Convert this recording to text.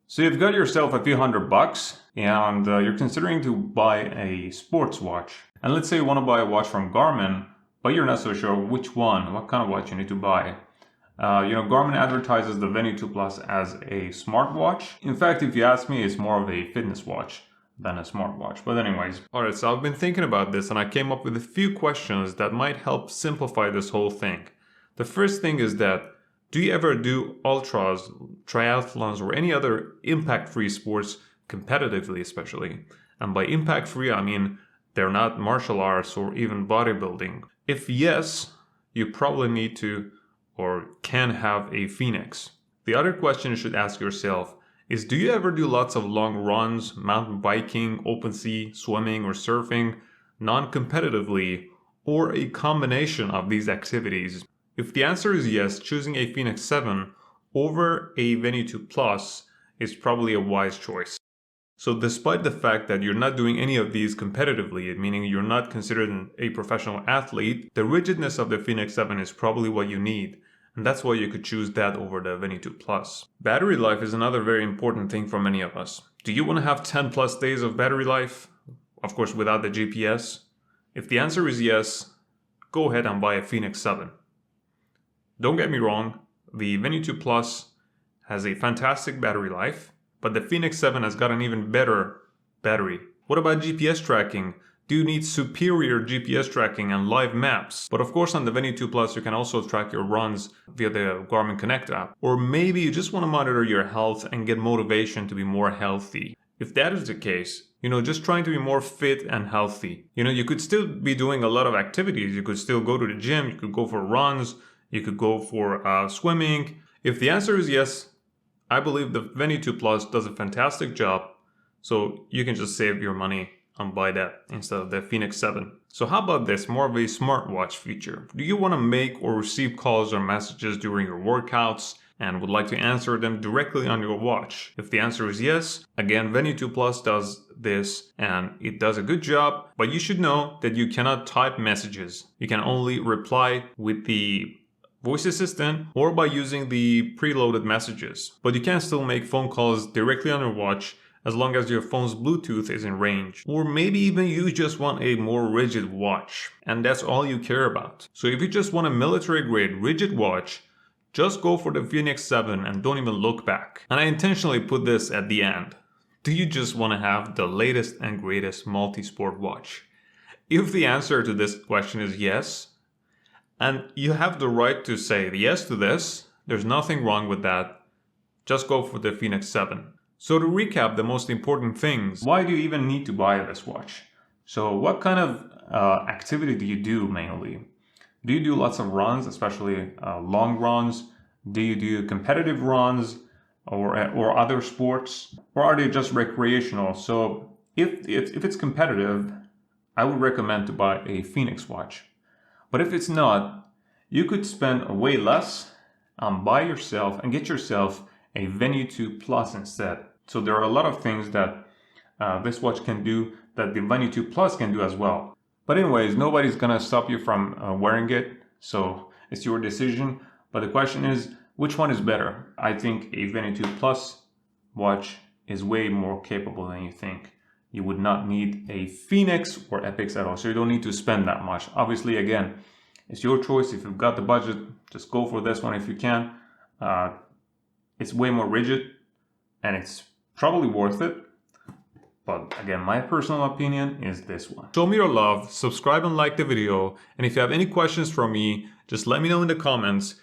So you've got yourself a few $100 and you're considering to buy a sports watch. And let's say you want to buy a watch from Garmin, but you're not so sure which one, what kind of watch you need to buy. Garmin advertises the Venu 2 Plus as a smartwatch. In fact, if you ask me, it's more of a fitness watch than a smartwatch. But anyways. Alright, so I've been thinking about this and I came up with a few questions that might help simplify this whole thing. The first thing is that, do you ever do ultras, triathlons, or any other impact-free sports competitively especially? And by impact-free, I mean they're not martial arts or even bodybuilding. If yes, you probably need to or can have a Fenix. The other question you should ask yourself is, do you ever do lots of long runs, mountain biking, open sea, swimming, or surfing, non-competitively, or a combination of these activities? If the answer is yes, choosing a Fenix 7 over a Venu 2 Plus is probably a wise choice. So despite the fact that you're not doing any of these competitively, meaning you're not considered a professional athlete, the rigidness of the Fenix 7 is probably what you need. And that's why you could choose that over the Venu 2 Plus. Battery life is another very important thing for many of us. Do you want to have 10 plus days of battery life? Of course, without the GPS? If the answer is yes, go ahead and buy a Fenix 7. Don't get me wrong, the Venu 2 Plus has a fantastic battery life, but the Fenix 7 has got an even better battery. What about GPS tracking? Do you need superior GPS tracking and live maps? But of course on the Venu 2 Plus you can also track your runs via the Garmin Connect app. Or maybe you just want to monitor your health and get motivation to be more healthy. If that is the case, just trying to be more fit and healthy. You could still be doing a lot of activities. You could still go to the gym, you could go for runs, you could go for swimming. If the answer is yes, I believe the Venu 2 Plus does a fantastic job, so you can just save your money and buy that instead of the Fenix 7. So how about this, more of a smartwatch feature? Do you want to make or receive calls or messages during your workouts and would like to answer them directly on your watch? If the answer is yes, again, Venu 2 Plus does this and it does a good job, but you should know that you cannot type messages. You can only reply with the voice assistant or by using the preloaded messages. But you can still make phone calls directly on your watch as long as your phone's Bluetooth is in range. Or maybe even you just want a more rigid watch and that's all you care about. So if you just want a military grade rigid watch, just go for the Fenix 7 and don't even look back. And I intentionally put this at the end. Do you just want to have the latest and greatest multi-sport watch? If the answer to this question is yes, and you have the right to say yes to this, there's nothing wrong with that, just go for the Fenix 7. So to recap the most important things, why do you even need to buy this watch? So what kind of activity do you do mainly? Do you do lots of runs, especially long runs? Do you do competitive runs or other sports? Or are they just recreational? So if it's competitive, I would recommend to buy a Fenix watch. But if it's not, you could spend way less and buy yourself and get yourself a Venu 2 Plus instead. So there are a lot of things that this watch can do that the Venu 2 Plus can do as well. But anyways, nobody's gonna stop you from wearing it, so it's your decision. But the question is, which one is better? I think a Venu 2 Plus watch is way more capable than you think. You would not need a Fenix or Epix at all, so you don't need to spend that much. Obviously, again, it's your choice. If you've got the budget, just go for this one if you can. It's way more rigid and it's probably worth it. But again, my personal opinion is this one. Show me your love, subscribe and like the video, and if you have any questions for me, just let me know in the comments.